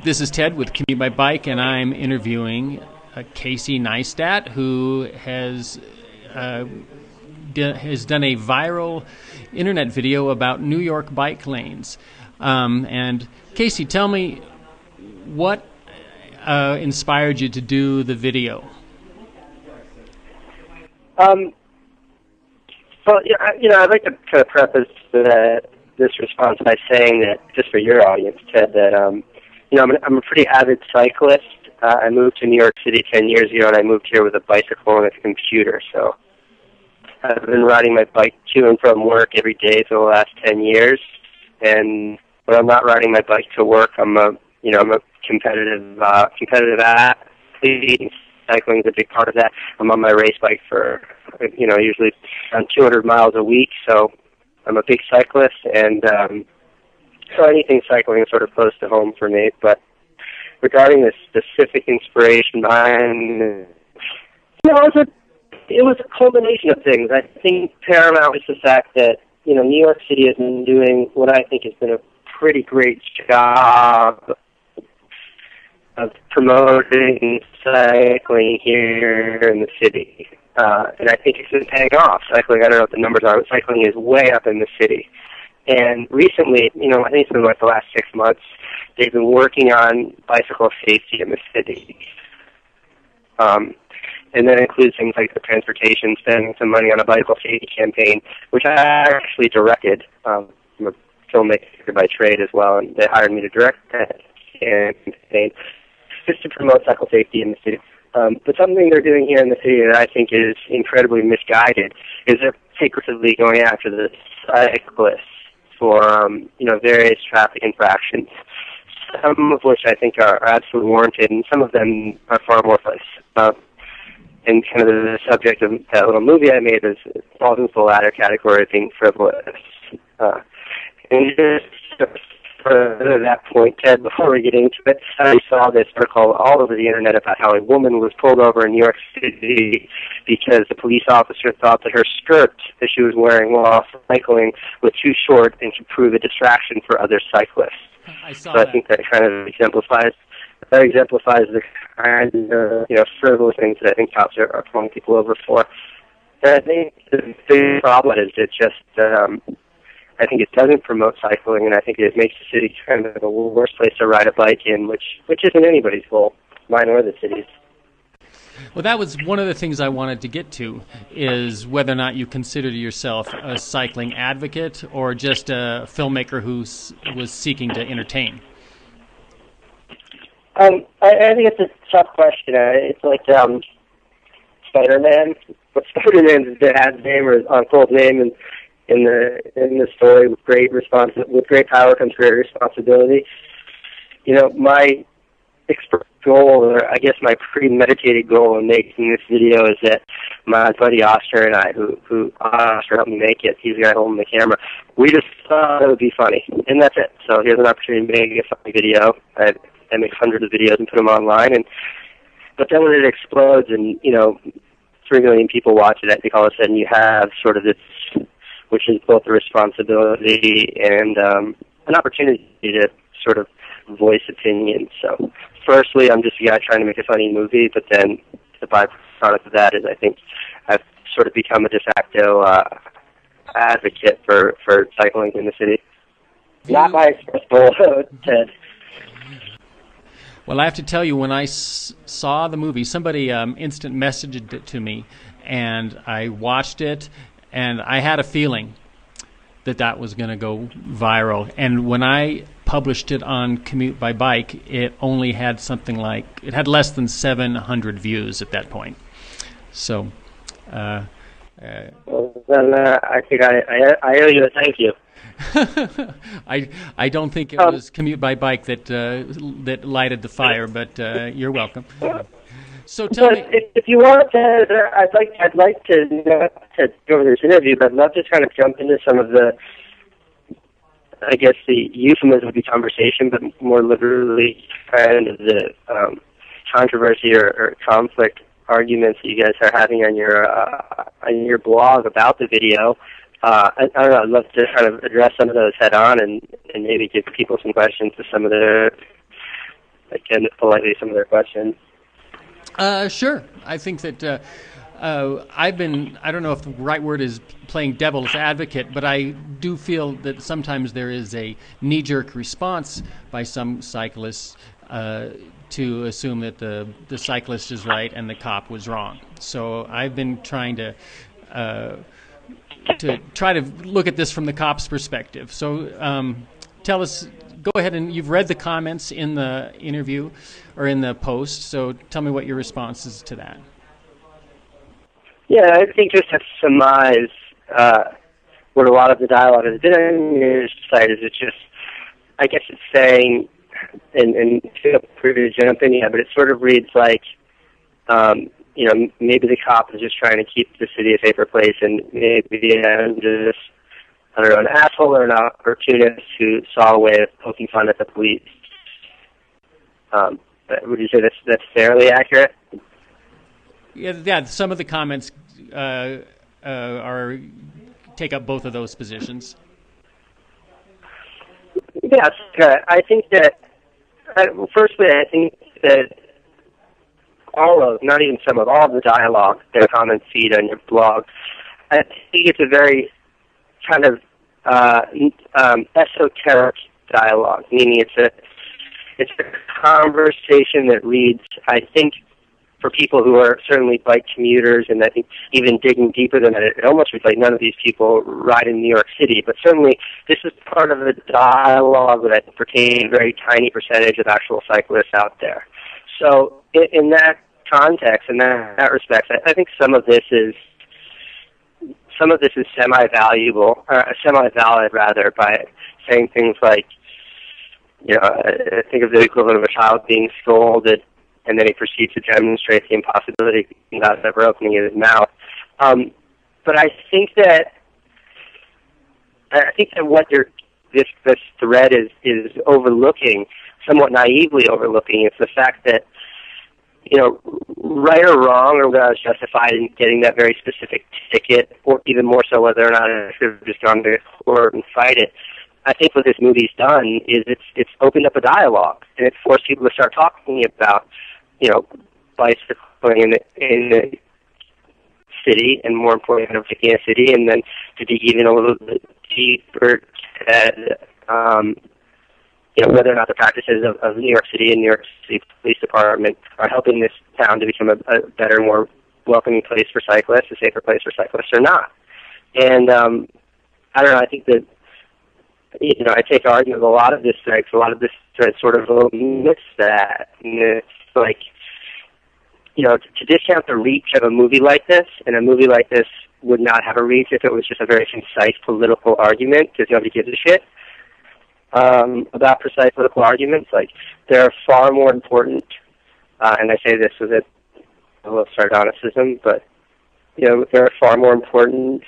This is Ted with Commute by Bike, and I'm interviewing Casey Neistat, who has done a viral internet video about New York bike lanes. And Casey, tell me what inspired you to do the video? Well, I'd like to kind of preface this response by saying that, just for your audience, Ted, that I'm a pretty avid cyclist. I moved to New York City 10 years ago, and I moved here with a bicycle and a computer. So I've been riding my bike to and from work every day for the last 10 years. And when I'm not riding my bike to work, I'm a competitive athlete. Cycling is a big part of that. I'm on my race bike for, usually around 200 miles a week. So I'm a big cyclist, and so anything cycling is sort of close to home for me. But regarding the specific inspiration behind, it was a culmination of things. I think paramount was the fact that New York City has been doing what I think has been a pretty great job of promoting cycling here in the city. And I think it's been paying off. Cycling, I don't know what the numbers are, but cycling is way up in the city. And recently, I think it's been like the last 6 months, they've been working on bicycle safety in the city. And that includes things like the transportation, spending some money on a bicycle safety campaign, which I actually directed. I'm a filmmaker by trade as well, and they hired me to direct that campaign just to promote cycle safety in the city. But something they're doing here in the city that I think is incredibly misguided is they're secretively going after the cyclists for various traffic infractions, some of which I think are absolutely warranted, and some of them are far more worthless. And kind of the subject of that little movie I made falls into the latter category of being frivolous. And just further that point, Ted, before we get into it, I saw this article all over the internet about how a woman was pulled over in New York City because the police officer thought that her skirt that she was wearing while cycling was too short and could prove a distraction for other cyclists. I saw that. I think that kind of exemplifies the kind of frivolous things that I think cops are pulling people over for. And I think the big problem is it just I think it doesn't promote cycling, and I think it makes the city kind of a worse place to ride a bike in, which isn't anybody's goal, mine or the city's. Well, that was one of the things I wanted to get to, is whether or not you considered yourself a cycling advocate or just a filmmaker who was seeking to entertain. I think it's a tough question. It's like Spider-Man. But Spider-Man's dad's name or his uncle's name, and in the story, with great power comes great responsibility. My goal, or I guess my premeditated goal in making this video, is that my buddy Oscar and I, who Oscar helped me make it, he's the guy holding the camera, we just thought it would be funny, and that's it. So here's an opportunity to make a funny video. I make hundreds of videos and put them online, but then when it explodes and 3 million people watch it, I think all of a sudden you have sort of this, which is both a responsibility and an opportunity to sort of voice opinion. So firstly, I'm just a guy trying to make a funny movie, but then the byproduct of that is I think I've sort of become a de facto advocate for cycling in the city. Not my express goal, Ted. Well, I have to tell you, when I saw the movie, somebody instant messaged it to me, and I watched it, and I had a feeling that was going to go viral. And when I published it on Commute by Bike, it only had it had less than 700 views at that point. So, well, then I think I owe you a thank you. I don't think it was Commute by Bike that lighted the fire, but you're welcome. So tell me, if you want to, I'd like to not to go over this interview, but I'd love to kind of jump into some of the, I guess, the euphemism of the conversation, but more literally kind of the controversy or conflict arguments that you guys are having on your blog about the video. I don't know, I'd love to kind of address some of those head on and maybe give people some questions to some of the attend politely some of their questions. Sure. I think that I've been, I don't know if the right word is playing devil's advocate, but I do feel that sometimes there is a knee-jerk response by some cyclists to assume that the cyclist is right and the cop was wrong. So I've been trying to try to look at this from the cop's perspective. So tell us, go ahead, and you've read the comments in the interview or in the post, so tell me what your response is to that. Yeah, I think just to surmise what a lot of the dialogue has been on your site is it's just, I guess it's saying, and feel free to jump in, yeah, but it sort of reads like, maybe the cop is just trying to keep the city a safer place, and maybe I'm just, I don't know, an asshole or an opportunist who saw a way of poking fun at the police. Would you say that's fairly accurate? Yeah. Some of the comments take up both of those positions. Yes, I think that. Firstly, I think that not even some of all the dialogue in the comment feed on your blog, I think it's a very kind of esoteric dialogue, meaning it's a conversation that reads, I think, for people who are certainly bike commuters, and I think even digging deeper than that, it almost reads like none of these people ride in New York City. But certainly, this is part of the dialogue that I think pertains to a very tiny percentage of actual cyclists out there. So, in that context, in that respect, I think some of this is semi-valid rather, by saying things like, I think of the equivalent of a child being scolded, and then he proceeds to demonstrate the impossibility without ever opening his mouth. But I think that what this thread is overlooking, somewhat naively overlooking, is the fact that, right or wrong, or whether I was justified in getting that very specific ticket, or even more so whether or not I should have just gone to court and fight it. I think what this movie's done is it's opened up a dialogue, and it's forced people to start talking about, bicycling in the city, and more importantly, picking a city, and then to dig even a little bit deeper at, whether or not the practices of New York City and New York City Police Department are helping this town to become a better, more welcoming place for cyclists, a safer place for cyclists, or not. And I don't know, I think that, I take argument with a lot of this thread sort of omits that. And it's like, to discount the reach of a movie like this, and a movie like this would not have a reach if it was just a very concise political argument, because nobody gives a shit about precise political arguments. Like, they're far more important, and I say this with a little sardonicism, but, there are far more important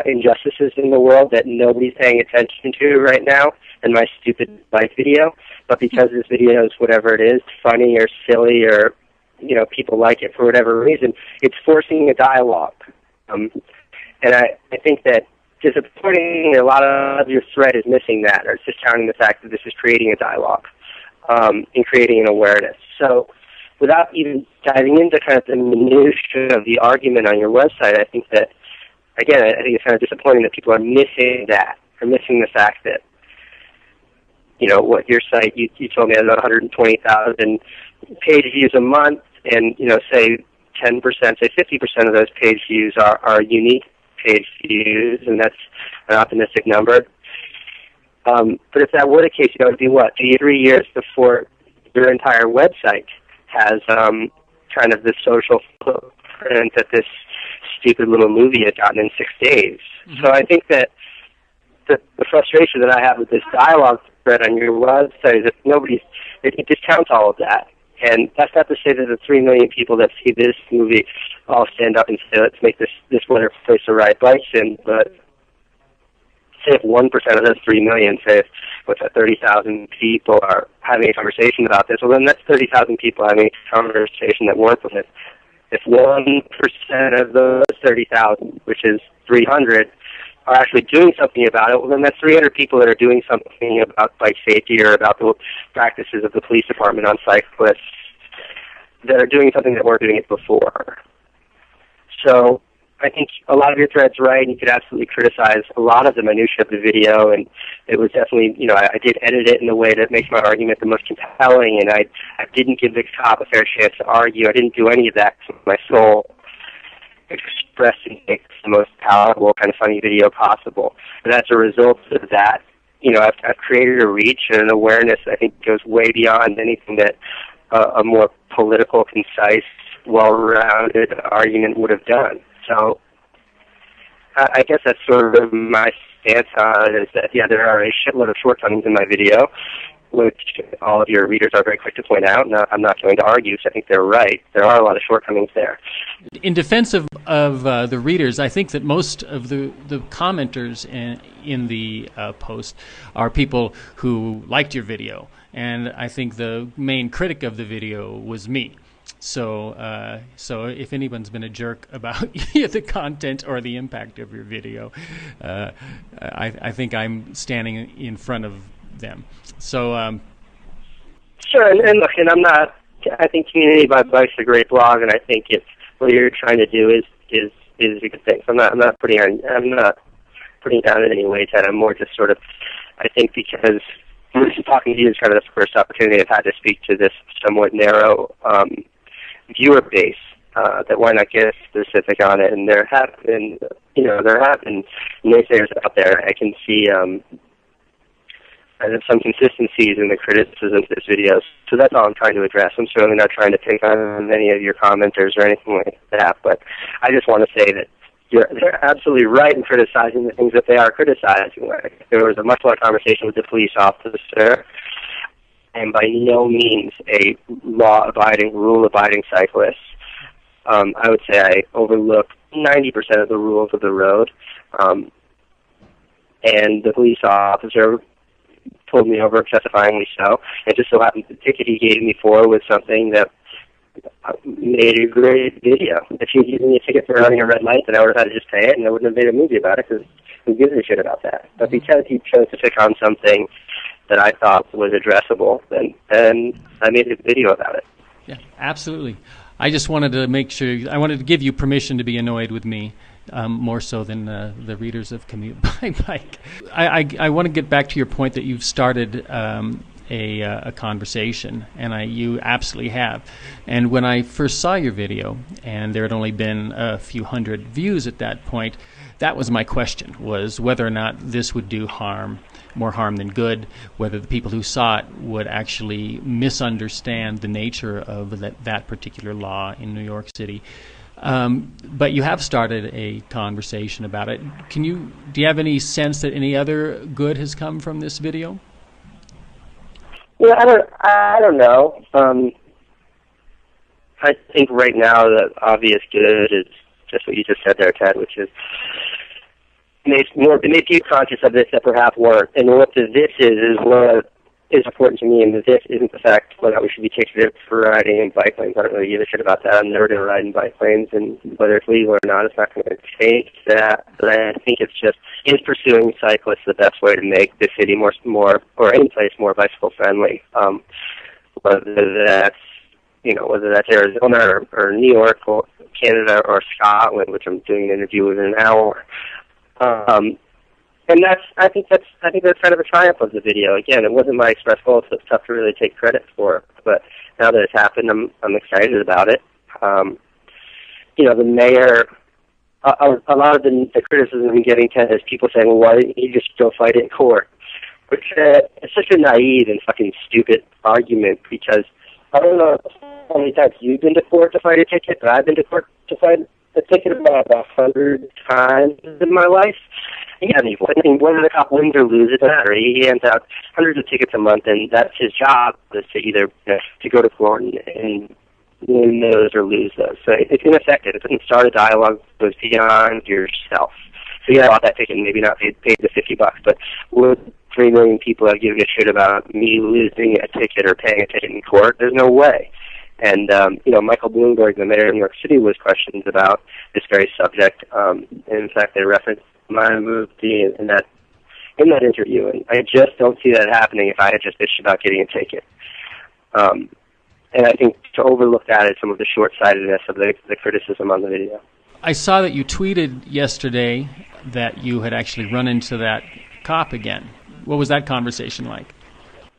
injustices in the world that nobody's paying attention to right now than my stupid bike video. But because this video is whatever it is, funny or silly, or people like it for whatever reason, it's forcing a dialogue. And I think that disappointing, a lot of your thread is missing that, or it's discounting the fact that this is creating a dialogue and creating an awareness. So without even diving into kind of the minutiae of the argument on your website, I think that, again, I think it's kind of disappointing that people are missing that, or missing the fact that, what your site, you told me, has about 120,000 page views a month, and, say 10%, say 50% of those page views are unique page views, and that's an optimistic number. But if that were the case, it would be what, 2 or 3 years before your entire website has kind of the social footprint that this stupid little movie had gotten in 6 days. Mm-hmm. So I think that the frustration that I have with this dialogue thread on your website is that it discounts all of that. And that's not to say that the 3 million people that see this movie all stand up and say, let's make this better place to ride bikes in, but say if 1% of those 3 million, say if, 30,000 people are having a conversation about this, well then that's 30,000 people having a conversation that weren't with it. If 1% of those 30,000, which is 300, are actually doing something about it, well, then that's 300 people that are doing something about bike safety or about the practices of the police department on cyclists that are doing something that weren't doing it before. So I think a lot of your thread's right, and you could absolutely criticize a lot of the minutiae of the video, and it was definitely, I did edit it in a way that makes my argument the most compelling, and I didn't give the cop a fair chance to argue. I didn't do any of that because my soul expressed and makes the most palatable, kind of funny video possible. And as a result of that, I've created a reach and an awareness that I think goes way beyond anything that a more political, concise, well-rounded argument would have done. So I guess that's sort of my stance on it, is that, yeah, there are a shitload of shortcomings in my video, which all of your readers are very quick to point out, and I'm not going to argue, so I think they're right. There are a lot of shortcomings there. In defense of the readers, I think that most of the commenters in the post are people who liked your video, and I think the main critic of the video was me. So if anyone's been a jerk about the content or the impact of your video, I think I'm standing in front of them. So sure, and look, and I think Community by Bike's a great blog, and I think what you're trying to do is a good thing. So I'm not putting down in any way, Ted. I'm more just sort of, I think, because talking to you is kind of the first opportunity I've had to speak to this somewhat narrow viewer base, that why not get specific on it? And there have been naysayers out there. I can see some consistencies in the criticism of this video. So that's all I'm trying to address. I'm certainly not trying to pick on any of your commenters or anything like that, but I just want to say that they're absolutely right in criticizing the things that they are criticizing. Like, there was a much more conversation with the police officer, and by no means a law-abiding, rule-abiding cyclist. I would say I overlooked 90% of the rules of the road, and the police officer pulled me over excessively so. It just so happened the ticket he gave me for was something that made a great video. If he gave me a ticket for running a red light, then I would have had to just pay it, and I wouldn't have made a movie about it, because who gives a shit about that? But because he chose to pick on something that I thought was addressable, then I made a video about it. Yeah, absolutely. I just wanted to make sure, I wanted to give you permission to be annoyed with me, more so than the readers of Commute by Bike. I want to get back to your point that you've started a conversation, and you absolutely have. And when I first saw your video, and there had only been a few hundred views at that point, that was my question, was whether or not this would do more harm than good, whether the people who saw it would actually misunderstand the nature of that particular law in New York City. But you have started a conversation about it. Do you have any sense that any other good has come from this video? Yeah, I don't know. I think right now the obvious good is just what you just said there, Ted, which is it made you conscious of this that perhaps weren't. And what the this is what is important to me, and the this isn't the fact whether we should be ticketed for riding in bike lanes. I don't really give a shit about that. I'm never going to ride in bike lanes, and whether it's legal or not, it's not going to change that. But I think it's just, is pursuing cyclists the best way to make the city more or any place more bicycle friendly? Whether that's Arizona or New York or Canada or Scotland, which I'm doing an interview with in an hour. And I think that's kind of a triumph of the video. Again, it wasn't my express goal, so it's tough to really take credit for it. But now that it's happened, I'm excited about it. The mayor, a lot of the criticism I'm getting is people saying, well, why didn't you just go fight it in court? Which it's such a naive and fucking stupid argument, because I don't know how many times you've been to court to fight a ticket, but I've been to court to fight a ticket about 100 times in my life. Yeah, I mean, whether the cop wins or loses, it doesn't matter. He hands out hundreds of tickets a month, and that's his job, is to either to go to court and win those or lose those. So it's ineffective. It doesn't start a dialogue that goes beyond yourself. So yeah, I bought that ticket and maybe not paid the $50, but would 3 million people have given a shit about me losing a ticket or paying a ticket in court? There's no way. And, Michael Bloomberg, the mayor of New York City, was questioned about this very subject. And in fact, they referenced my movie in that interview, and I just don't see that happening if I had just bitched about getting a ticket. And I think to overlook that is some of the short-sightedness of the criticism on the video. I saw that you tweeted yesterday that you had actually run into that cop again. What was that conversation like?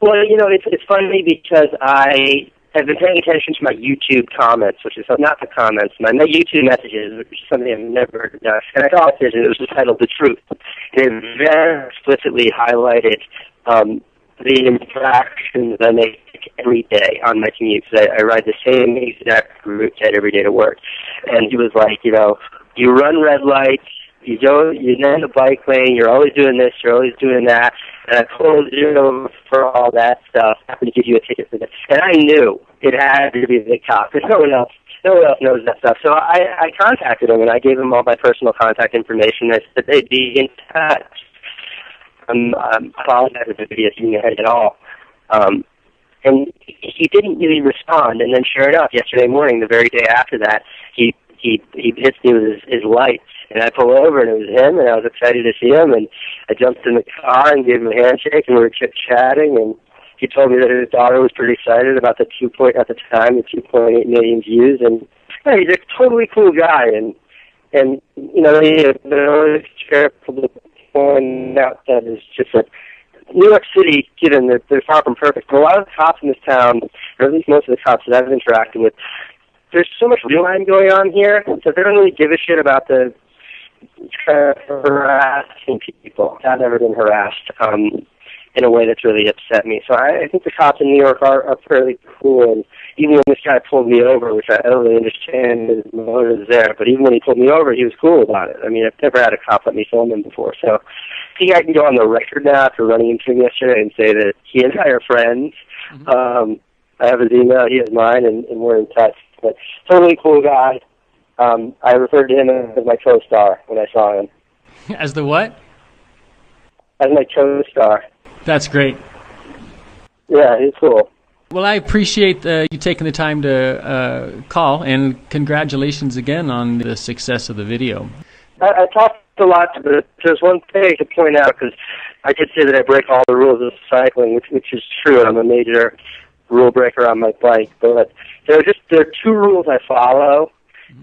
Well, it's funny because I have been paying attention to my YouTube comments, which is not the comments, my YouTube messages, which is something I've never done. And I saw it, and it was titled "The Truth." And it very explicitly highlighted the infractions I make every day on my commute. So I ride the same exact route every day to work. And he was like, you run red lights, you're in the bike lane, you're always doing this, you're always doing that. And I pulled you for all that stuff. I happened to give you a ticket for that. And I knew it had to be the cop, because no one else knows that stuff. So I contacted him, and I gave him all my personal contact information. I said they'd be in touch. I apologize if it didn't get at all. And he didn't really respond. And then sure enough, yesterday morning, the very day after that, he hits me with his lights. And I pull over, and it was him, and I was excited to see him. And I jumped in the car and gave him a handshake, and we were chit-chatting. And he told me that his daughter was pretty excited about the 2.8 million views. And yeah, he's a totally cool guy. And he's always careful to point out that it's just that New York City, given that they're far from perfect, but a lot of the cops in this town, or at least most of the cops that I've interacted with, there's so much real time going on here that they don't really give a shit about the harassing people. I've never been harassed in a way that's really upset me. So I think the cops in New York are fairly cool. And even when this guy pulled me over, which I don't really understand his motives there, but even when he pulled me over, he was cool about it. I mean, I've never had a cop let me film him before. So I think I can go on the record now after running into him yesterday and say that he and I are friends. Mm-hmm. I have his email, he has mine, and we're in touch. But totally cool guy. I referred to him as my co-star when I saw him. As the what? As my co-star. That's great. Yeah, he's cool. Well, I appreciate you taking the time to call, and congratulations again on the success of the video. I talked a lot, but there's one thing to point out, because I did say that I break all the rules of cycling, which is true. I'm a major rule breaker on my bike, but there are two rules I follow,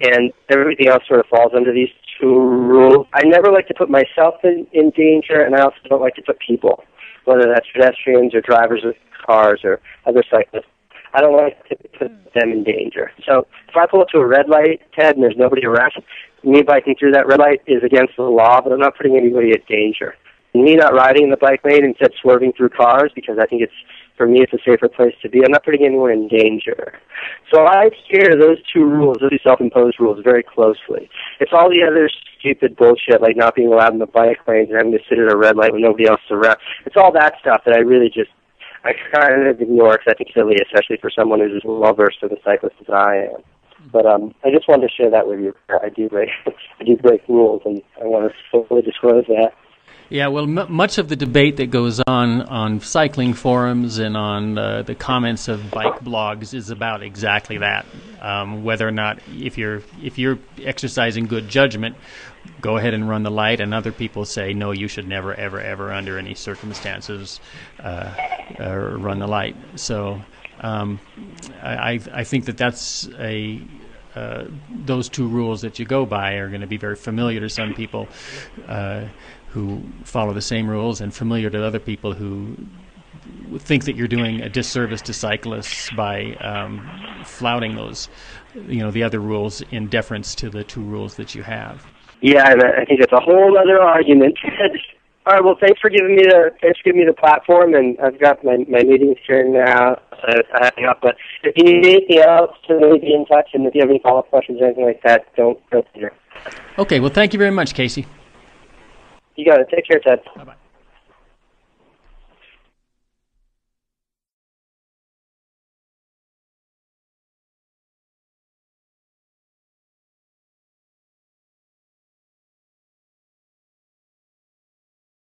and everything else sort of falls under these two rules. I never like to put myself in danger, and I also don't like to put people, whether that's pedestrians or drivers of cars or other cyclists. I don't like to put them in danger. So if I pull up to a red light, Ted, and there's nobody around, me biking through that red light is against the law, but I'm not putting anybody at danger. And me not riding in the bike lane, instead swerving through cars, because I think for me, it's a safer place to be. I'm not putting anyone in danger. So I adhere to those two rules, those self-imposed rules, very closely. It's all the other stupid bullshit, like not being allowed in the bike lanes and having to sit at a red light when nobody else is around. It's all that stuff that I kind of ignore, because I think it's silly, especially for someone who's as well-versed as a cyclist as I am. But I just wanted to share that with you. I do break rules, and I want to fully disclose that. Yeah, well, much of the debate that goes on cycling forums and on the comments of bike blogs is about exactly that. Whether or not, if you're exercising good judgment, go ahead and run the light, and other people say no, you should never, ever, ever, under any circumstances, run the light. So I think that's those two rules that you go by are going to be very familiar to some people who follow the same rules, and familiar to other people who think that you're doing a disservice to cyclists by flouting those, the other rules in deference to the two rules that you have. Yeah, and I think it's a whole other argument. All right, well, thanks for giving me the platform, and I've got my meetings here now. I hang up, but if you need anything else, be in touch, and if you have any follow-up questions or anything like that, don't hesitate. Okay, well, thank you very much, Casey. You got it. Take care, Ted. Bye-bye.